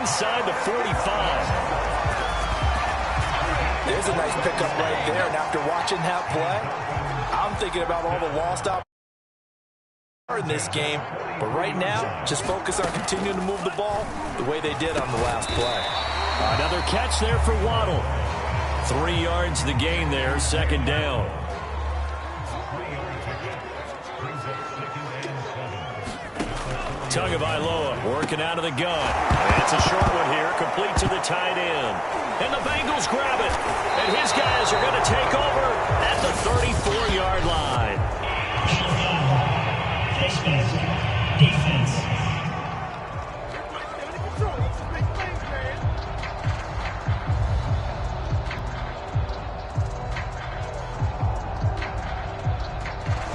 inside the 45. There's a nice pickup right there, and after watching that play, I'm thinking about all the lost opportunities in this game. But right now, just focus on continuing to move the ball the way they did on the last play. Another catch there for Waddle. 3 yards the gain there, second down. Tagovailoa working out of the gun. It's a short one here, complete to the tight end. And the Bengals grab it. And his guys are going to take over at the 34-yard line. Defense.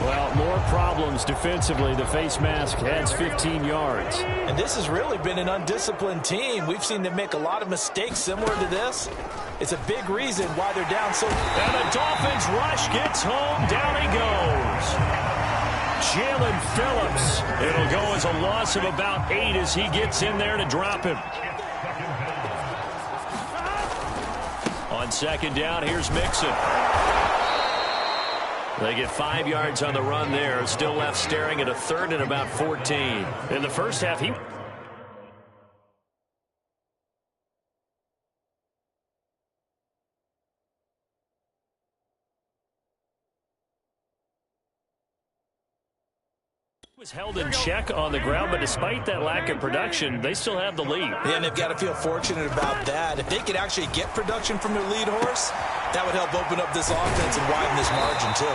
Well, more problems defensively. The face mask adds 15 yards. And this has really been an undisciplined team. We've seen them make a lot of mistakes similar to this. It's a big reason why they're down so. And the Dolphins rush gets home. Down he goes. Jalen Phillips. It'll go as a loss of about 8 as he gets in there to drop him. On second down, here's Mixon. They get 5 yards on the run there. Still left staring at a third and about 14. In the first half, he was held in check on the ground, but despite that lack of production, they still have the lead. And they've got to feel fortunate about that. If they could actually get production from their lead horse, that would help open up this offense and widen this margin, too.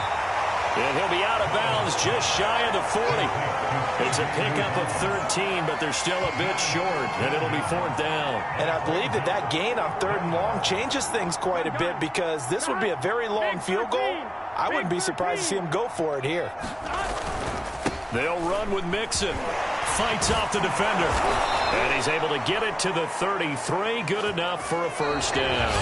And he'll be out of bounds just shy of the 40. It's a pickup of 13, but they're still a bit short, and it'll be 4th down. And I believe that that gain on 3rd and long changes things quite a bit, because this would be a very long field goal. I wouldn't be surprised to see him go for it here. They'll run with Mixon. Fights off the defender. And he's able to get it to the 33. Good enough for a first down.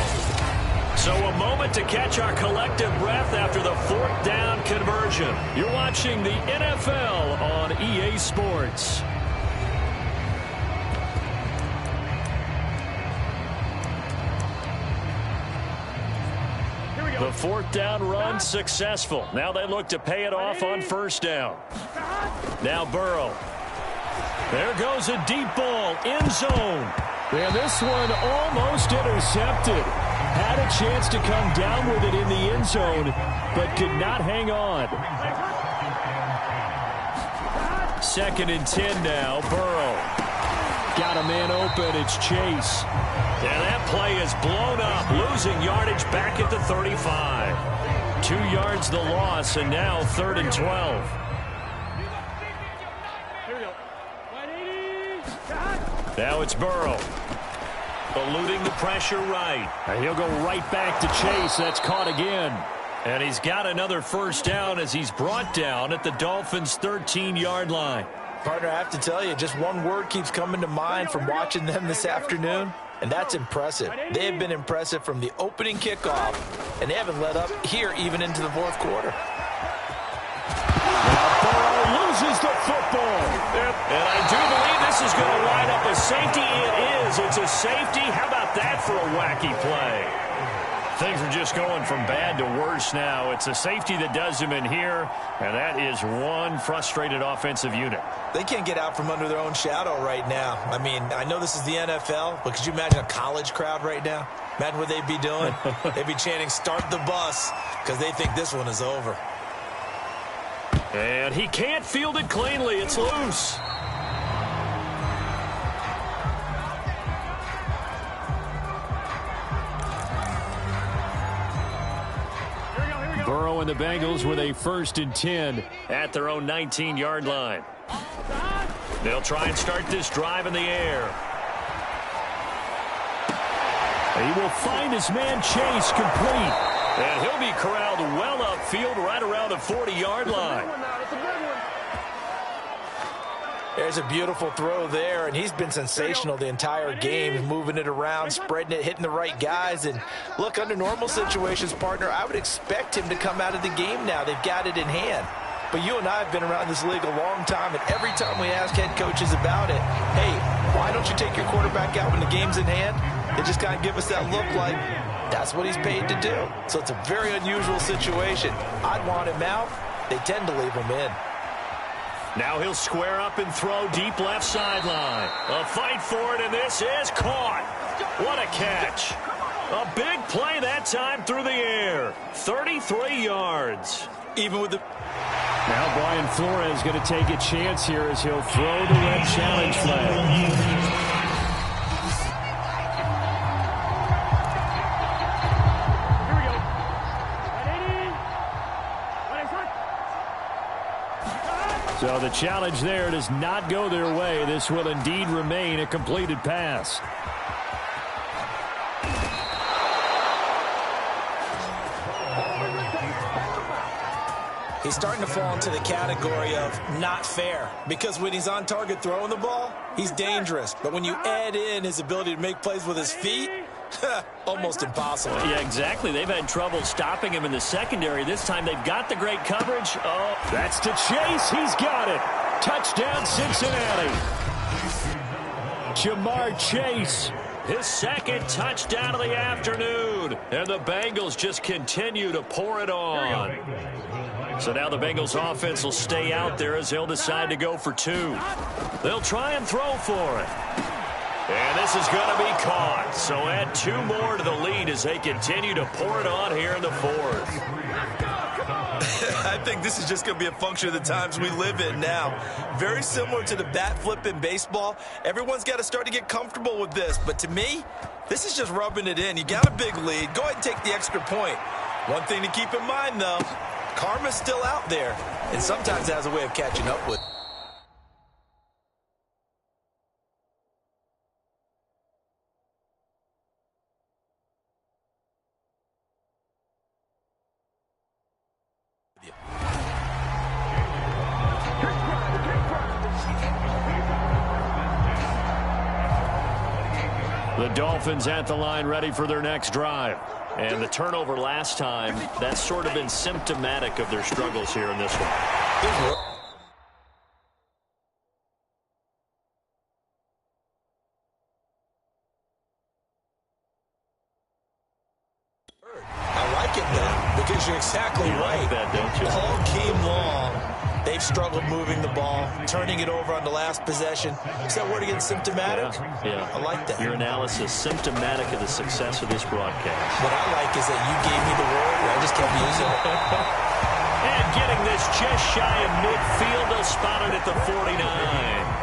So a moment to catch our collective breath after the 4th down conversion. You're watching the NFL on EA Sports. The 4th down run successful. Now they look to pay it off on first down. Now Burrow. There goes a deep ball, end zone. And this one almost intercepted. Had a chance to come down with it in the end zone, but could not hang on. 2nd and 10 now, Burrow. Got a man open, it's Chase. And that play is blown up, losing yardage back at the 35. 2 yards the loss, and now 3rd and 12. Now it's Burrow. Eluding the pressure right. And he'll go right back to Chase. That's caught again. And he's got another first down as he's brought down at the Dolphins' 13-yard line. Partner, I have to tell you, just one word keeps coming to mind from watching them this afternoon, and that's impressive. They have been impressive from the opening kickoff, and they haven't let up here even into the 4th quarter. Burrow loses the football. And I do believe this is going to wind up a safety. It is. It's a safety. How about that for a wacky play? Things are just going from bad to worse now. It's a safety that does him in here, and that is one frustrated offensive unit. They can't get out from under their own shadow right now. I mean, I know this is the NFL, but could you imagine a college crowd right now? Imagine what they'd be doing. They'd be chanting, "Start the bus," because they think this one is over. And he can't field it cleanly. It's loose. Burrow and the Bengals with a 1st and 10 at their own 19-yard line. They'll try and start this drive in the air. He will find his man Chase complete. And he'll be corralled well upfield right around the 40-yard line. There's a beautiful throw there, and he's been sensational the entire game, moving it around, spreading it, hitting the right guys. And look, under normal situations, partner, I would expect him to come out of the game now. They've got it in hand. But you and I have been around this league a long time, and every time we ask head coaches about it, hey, why don't you take your quarterback out when the game's in hand? They just kind of give us that look like that's what he's paid to do. So it's a very unusual situation. I'd want him out. They tend to leave him in. Now he'll square up and throw deep left sideline. A fight for it, and this is caught. What a catch. A big play that time through the air. 33 yards. Even with the... Now Brian Flores going to take a chance here as he'll throw the red challenge flag. So the challenge there does not go their way. This will indeed remain a completed pass. He's starting to fall into the category of not fair, because when he's on target throwing the ball, he's dangerous. But when you add in his ability to make plays with his feet, almost impossible. Yeah, exactly. They've had trouble stopping him in the secondary. This time they've got the great coverage. Oh, that's to Chase. He's got it. Touchdown, Cincinnati. Jamar Chase. His second touchdown of the afternoon. And the Bengals just continue to pour it on. So now the Bengals offense will stay out there as they'll decide to go for two. They'll try and throw for it. And this is going to be caught. So add two more to the lead as they continue to pour it on here in the fourth. I think this is just going to be a function of the times we live in now. Very similar to the bat flip in baseball. Everyone's got to start to get comfortable with this. But to me, this is just rubbing it in. You got a big lead. Go ahead and take the extra point. One thing to keep in mind, though, karma's still out there, and sometimes it has a way of catching up with. The Dolphins at the line ready for their next drive. And the turnover last time, that's sort of been symptomatic of their struggles here in this one. I like it, though, because you're exactly right. Like that, don't you? All game long, they've struggled moving the ball, turning it over on the last possession. Is that word again, symptomatic? Yeah. I like that. Your analysis, symptomatic of the success of this broadcast. What I like is that you gave me the word, and I just kept using it. And getting this just shy of midfield, they'll spot it at the 49.